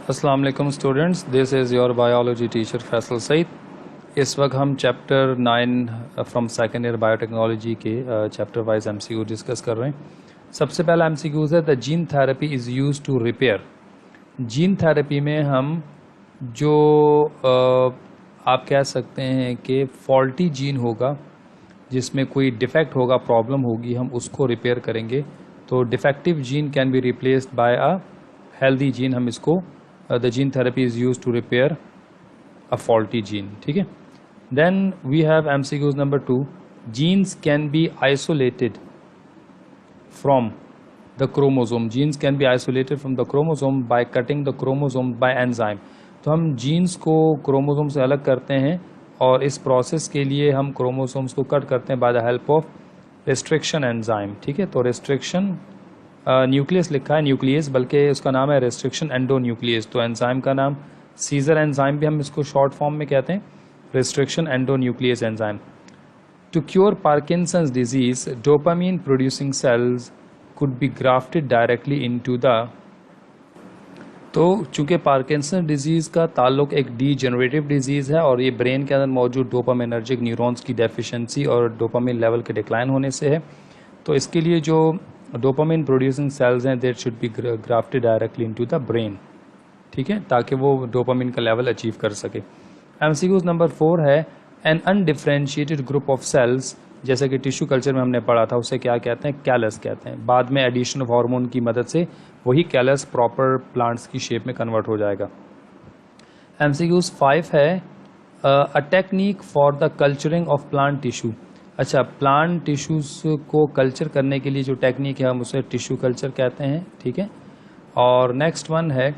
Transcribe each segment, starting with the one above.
अस्सलाम वालेकुम students, this is your biology teacher Faisal Saeed. इस वक्त हम chapter 9 from second year biotechnology के चैप्टर वाइज एमसीक्यू डिस्कस कर रहे हैं। सबसे पहला एमसीक्यूज है the gene therapy is use to repair. Gene therapy में हम जो आप कह सकते हैं कि फॉल्टी जीन होगा, जिसमें कोई डिफेक्ट होगा, प्रॉब्लम होगी, हम उसको रिपेयर करेंगे। तो defective gene can be replaced by a healthy gene. हम इसको the gene therapy is use to repair a faulty gene. ठीक है। Then we have MCQs number 2, genes can be isolated from the chromosome. Genes can be isolated from the chromosome by cutting the chromosome by enzyme. तो हम jeans को chromosome से अलग करते हैं और इस प्रोसेस के लिए हम क्रोमोसोम्स को कट करते हैं by the help of restriction enzyme. ठीक है। तो रेस्ट्रिक्शन न्यूक्लियस लिखा है, न्यूक्लियस, बल्कि उसका नाम है रेस्ट्रिक्शन एंडोन्यूक्लियस। तो एंजाइम का नाम सीजर एंजाइम भी हम इसको शॉर्ट फॉर्म में कहते हैं, restriction endonuclease enzyme. To cure Parkinson's disease, dopamine producing cells could be grafted directly into the. तो चूंकि पार्किंसन डिजीज़ का ताल्लुक एक डीजेनरेटिव डिजीज़ है और ये ब्रेन के अंदर मौजूद डोपामिनर्जिक न्यूरॉन्स की डेफिशिएंसी और डोपामिन लेवल के डिक्लाइन होने से है, तो इसके लिए जो डोपामिन प्रोड्यूसिंग सेल्स हैं that should be grafted directly into the brain. ठीक है, ताकि वो डोपामिन का लेवल अचीव कर सके। एमसीक्यूज नंबर 4 है an undifferentiated group of cells, जैसे कि टिश्यू कल्चर में हमने पढ़ा था, उसे क्या कहते हैं? कैलस कहते हैं। बाद में एडिशन ऑफ हार्मोन की मदद से वही कैलस प्रॉपर प्लांट्स की शेप में कन्वर्ट हो जाएगा। एमसीक्यूज 5 है a technique for the culturing of plant tissue. अच्छा, प्लांट टिश्यूज को कल्चर करने के लिए जो टेक्निक है हम उसे टिश्यू कल्चर कहते हैं। ठीक है। और नेक्स्ट वन है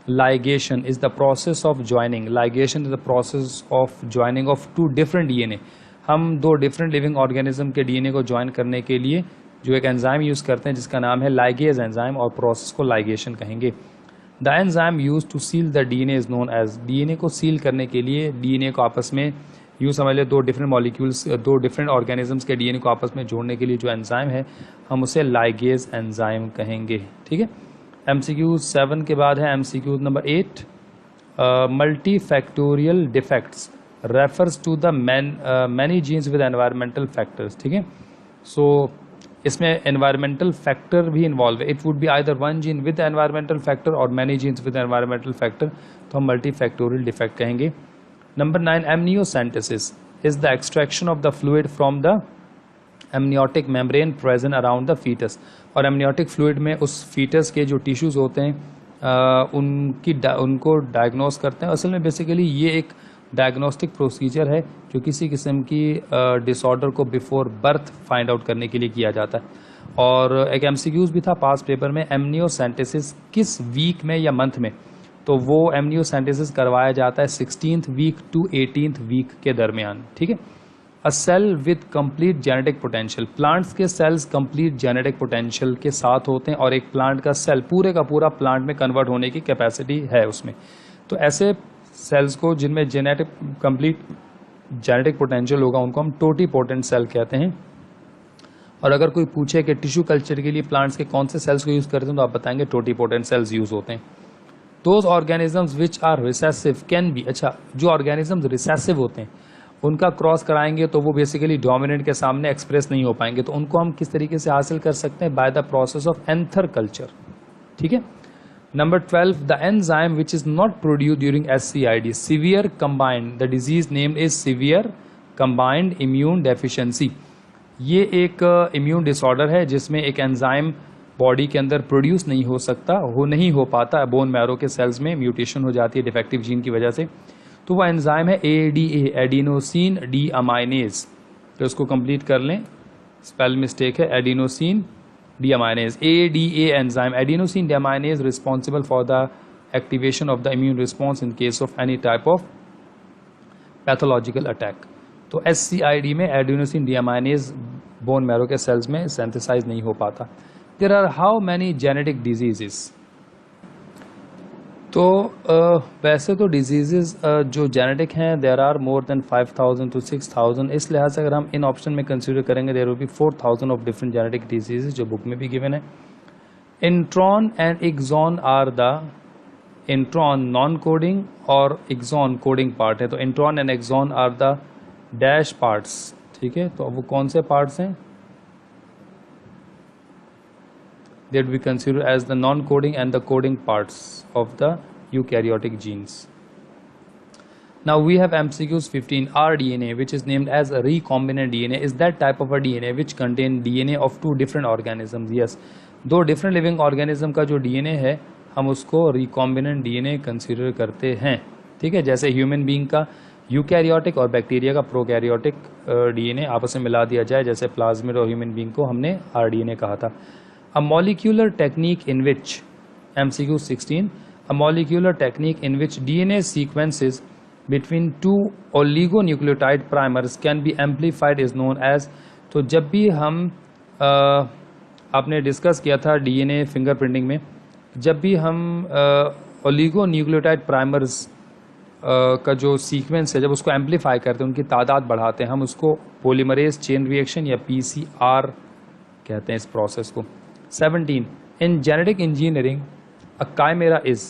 ligation is the process of joining. Ligation is the process of joining of two different DNA. हम दो डिफरेंट लिविंग ऑर्गेनिज्म के डीएनए को ज्वाइन करने के लिए जो एक एंजाइम यूज करते हैं जिसका नाम है लाइगेज एंजाइम, और प्रोसेस को लाइगेशन कहेंगे। The enzyme use to seal the DNA is known as. DNA को सील करने के लिए, डीएनए को आपस में यूँ समझ ले, दो डिफरेंट मॉलिक्यूल्स, दो डिफरेंट ऑर्गेनिजम्स के डीएनए को आपस में जोड़ने के लिए जो एंजाइम है हम उसे लाइगेज एंजाइम कहेंगे। ठीक है। एमसीक्यू 7 के बाद है MCQ number 8, multi factorial defects refers to the many genes with environmental factors. ठीक है। सो इसमें एनवायरमेंटल फैक्टर भी इन्वॉल्व है। It would be either one gene with environmental factor और many genes with environmental factor, तो हम multi factorial defect कहेंगे। Number 9, amniocentesis is the extraction of the fluid from the amniotic membrane present around the foetus. और amniotic fluid में उस foetus के जो tissues होते हैं उनको डायग्नोस करते हैं। असल में बेसिकली ये एक डायग्नोस्टिक प्रोसीजर है जो किसी किस्म की डिसऑर्डर को बिफोर बर्थ फाइंड आउट करने के लिए किया जाता है। और एक एमसीक्यूज भी था पास पेपर में, एमनियोसेंटेसिस किस वीक में या मंथ में? तो वो एमनियोसेंटेसिस करवाया जाता है 16th week to 18th week के दरमियान। ठीक है। A cell with complete genetic potential, plants के सेल्स कंप्लीट जेनेटिक पोटेंशियल के साथ होते हैं और एक प्लांट का सेल पूरे का पूरा प्लांट में कन्वर्ट होने की कैपेसिटी है उसमें। तो ऐसे सेल्स को जिनमें जेनेटिक कंप्लीट जेनेटिक पोटेंशियल होगा उनको हम टोटीपोटेंट सेल कहते हैं। और अगर कोई पूछे कि टिश्यू कल्चर के लिए प्लांट्स के कौन से सेल्स को यूज़ करते हैं तो आप बताएंगे टोटीपोटेंट सेल्स यूज़ होते हैं। Those organisms which are recessive can be, अच्छा जो ऑर्गेनिजम्स रिसेसिव होते हैं उनका क्रॉस कराएंगे तो वो बेसिकली डोमिनेंट के सामने एक्सप्रेस नहीं हो पाएंगे, तो उनको हम किस तरीके से हासिल कर सकते हैं? By the process of anther culture. ठीक है। Number 12, the enzyme which is not produce during SCID, severe combined, the disease name is severe combined immune deficiency. ये एक इम्यून डिसऑर्डर है जिसमें एक एंजाइम बॉडी के अंदर प्रोड्यूस नहीं हो सकता, नहीं हो पाता, बोन मैरो के सेल्स में म्यूटेशन हो जाती है डिफेक्टिव जीन की वजह से। तो वह एंजाइम है ADA, एडिनोसिन डीअमाइनेज। तो इसको कंप्लीट कर लें, स्पेल मिस्टेक है, adenosine deaminase, ADA enzyme, adenosine deaminase, responsible for the activation of the immune response in case of any type of pathological attack. तो SCID में एडिनोसिन डीअमाइनेज बोन मैरो के cells में synthesise नहीं हो पाता। There are how many genetic diseases? तो वैसे तो डिजीज़ जो जेनेटिक हैं there are more than 5000 to 6000। इस लिहाज से अगर हम इन ऑप्शन में कंसिडर करेंगे there will be 4000 of different genetic disease जो बुक में भी गिवन है। Intron and exon are the intron non coding और एक्सॉन कोडिंग पार्ट है। तो intron and exon are the dash parts, ठीक है। तो वो कौन से पार्ट्स हैं? that we consider as the non-coding and the coding parts of the eukaryotic genes. Now we have MCQs 15. rDNA, which is named as a recombinant DNA, is that type of a DNA which contain DNA of two different organisms. Yes, दो different living organism का जो DNA है हम उसको recombinant DNA consider करते हैं, ठीक है। जैसे ह्यूमन बीइंग का यूकैरियोटिक और बैक्टीरिया का प्रोकैरियोटिक DNA आपस में मिला दिया जाए, जैसे प्लाज्मिड और ह्यूमन बीइंग को हमने RDNA कहा था। A molecular technique in which, MCQ 16, a molecular technique in which DNA sequences between two oligonucleotide primers can be amplified is known as। तो जब भी हम आपने डिस्कस किया था DNA फिंगरप्रिंटिंग में, जब भी हम ओलिगोन्यूक्लियोटाइड प्राइमर्स का जो सीक्वेंस है जब उसको एम्पलीफाई करते हैं, उनकी तादाद बढ़ाते हैं, हम उसको पॉलीमरेज चेन रिएक्शन या PCR कहते हैं इस प्रोसेस को। 17 in genetic engineering a chimera is,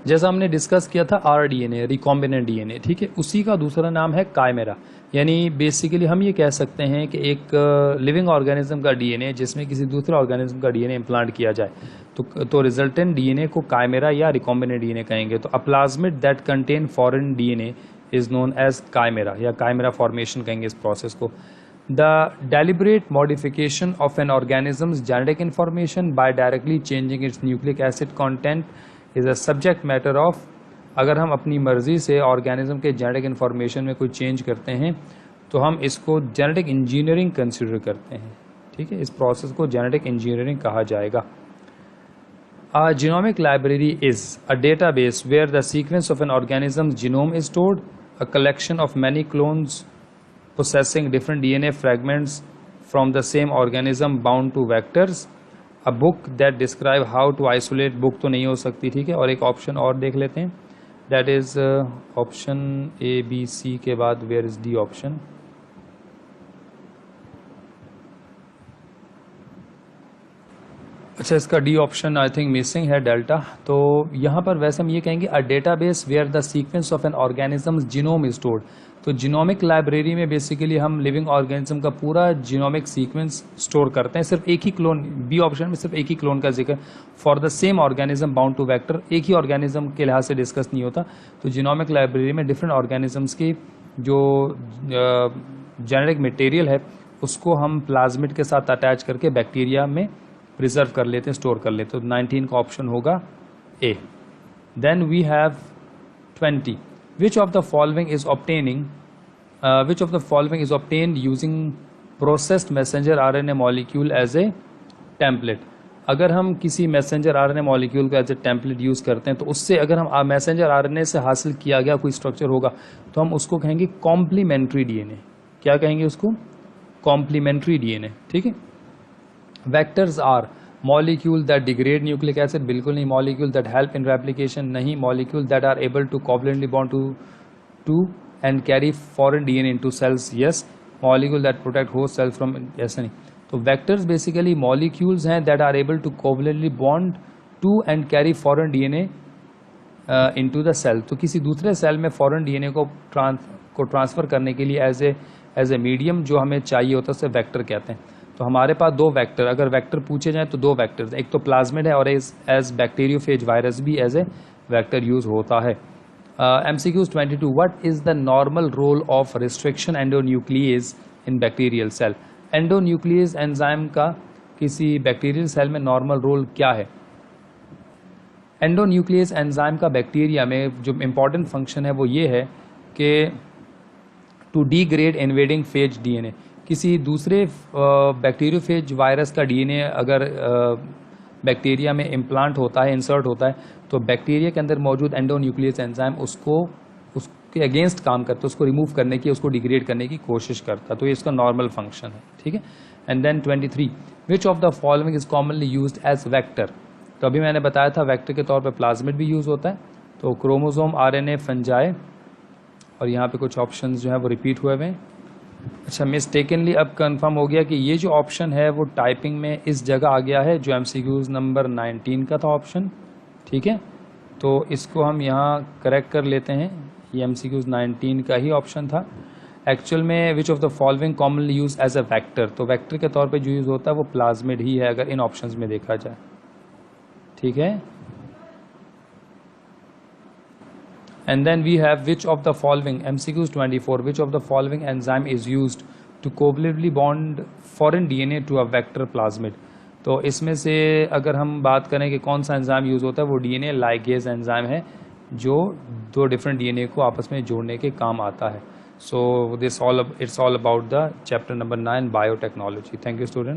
जैसा हमने डिस्कस किया था rDNA रिकॉम्बिनेंट DNA, ठीक है, उसी का दूसरा नाम है काइमेरा। यानी बेसिकली हम ये कह सकते हैं कि एक लिविंग ऑर्गेनिज्म का DNA जिसमें किसी दूसरे ऑर्गेनिज्म का DNA इम्प्लांट किया जाए तो रिजल्टेंट DNA को काइमेरा या रिकॉम्बिनेंट DNA कहेंगे। तो a plasmid that contain foreign DNA is known as chimera या काइमेरा फॉर्मेशन कहेंगे इस प्रोसेस को। The deliberate modification of an organism's genetic information by directly changing its nucleic acid content is a subject matter of, अगर हम अपनी मर्जी से organism के जेनेटिक इन्फॉर्मेशन में कोई चेंज करते हैं तो हम इसको जेनेटिक इंजीनियरिंग कंसिडर करते हैं, ठीक है। इस प्रोसेस को जेनेटिक इंजीनियरिंग कहा जाएगा। A genomic library is a database where the sequence of an organism's genome is stored, a collection of many clones possessing different DNA fragments from the same organism bound to vectors, a book that describe how to isolate, book तो नहीं हो सकती, ठीक है। और एक option और देख लेते हैं, that is option A B C के बाद where is D ऑप्शन। अच्छा, इसका D option I think missing है, डेल्टा। तो यहाँ पर वैसे हम ये कहेंगे a database where the sequence of an organism genome is stored. तो जीनोमिक लाइब्रेरी में बेसिकली हम लिविंग ऑर्गेनिज्म का पूरा जीनोमिक सीक्वेंस स्टोर करते हैं। सिर्फ एक ही क्लोन, बी ऑप्शन में सिर्फ एक ही क्लोन का जिक्र for the same organism bound to vector, एक ही ऑर्गेनिज्म के लिहाज से डिस्कस नहीं होता। तो जीनोमिक लाइब्रेरी में डिफरेंट ऑर्गेनिजम्स की जो जेनेटिक मटेरियल है उसको हम प्लाज्मिड के साथ अटैच करके बैक्टीरिया में प्रिजर्व कर लेते हैं, स्टोर कर लेते हैं। तो 19 का ऑप्शन होगा A. Then we have 20 which of the following is obtained using processed messenger RNA molecule as a template. अगर हम किसी मैसेंजर RNA मॉलिक्यूल को एज ए टेम्पलेट यूज करते हैं तो उससे अगर हम मैसेंजर RNA से हासिल किया गया कोई स्ट्रक्चर होगा तो हम उसको कहेंगे कॉम्प्लीमेंट्री DNA। क्या कहेंगे उसको? कॉम्प्लीमेंट्री DNA, ठीक है। Vectors are molecule that degrade nucleic acid, बिल्कुल नहीं। molecule that help in replication, नहीं। molecule that are able to covalently bond to and carry foreign DNA into cells, yes। molecule that protect host cells from, yes नहीं। तो vectors basically molecules हैं that are able to covalently bond to and carry foreign DNA into the cell। तो किसी दूसरे cell में foreign DNA को transfer करने के लिए एज ए मीडियम जो हमें चाहिए होता है उसे वेक्टर कहते हैं। तो हमारे पास दो वेक्टर, अगर वेक्टर पूछे जाए तो दो वेक्टर्स, एक तो प्लाज्मिड है और एज बैक्टीरियोफेज वायरस भी एज ए वेक्टर यूज होता है। MCQs 22 what is the normal role of restriction endonuclease in bacterial cell. Endonuclease enzyme का किसी बैक्टीरियल सेल में नॉर्मल रोल क्या है? एंडोन्यूक्लियेज एंजाइम का बैक्टीरिया में जो इम्पॉर्टेंट फंक्शन है वो ये है कि to degrade invading phage DNA। किसी दूसरे बैक्टीरियोफेज वायरस का DNA अगर बैक्टीरिया में इम्प्लांट होता है, इंसर्ट होता है, तो बैक्टीरिया के अंदर मौजूद एंडोन्यूक्लियस एंजाइम उसके अगेंस्ट काम करता है, उसको रिमूव करने की, उसको डिग्रेड करने की कोशिश करता है। तो ये इसका नॉर्मल फंक्शन है, ठीक है। And then 23 which of the following is commonly used as vector. तो अभी मैंने बताया था वेक्टर के तौर पर प्लाज्मिड भी यूज होता है। तो क्रोमोसोम, RNA, फंजाई, और यहाँ पे कुछ ऑप्शन जो है वो रिपीट हुए हैं। अच्छा, मिस्टेकनली अब कंफर्म हो गया कि ये जो ऑप्शन है वो टाइपिंग में इस जगह आ गया है जो MCQs नंबर 19 का था ऑप्शन, ठीक है। तो इसको हम यहाँ करेक्ट कर लेते हैं। ये MCQs 19 का ही ऑप्शन था। एक्चुअल में which of the following commonly use as a vector, तो वेक्टर के तौर पे जो यूज़ होता है वो प्लाज्मिड ही है अगर इन ऑप्शंस में देखा जाए। ठीक है, and then we have which of the following MCQs 24, which of the following enzyme is used to covalently bond foreign DNA to a vector plasmid. तो इसमें से अगर हम बात करें कि कौन सा एंजाइम यूज़ होता है, वो DNA लाइगेज एंजाइम है जो दो डिफरेंट DNA को आपस में जोड़ने के काम आता है। So this all it's all about the chapter number 9 biotechnology. Thank you student.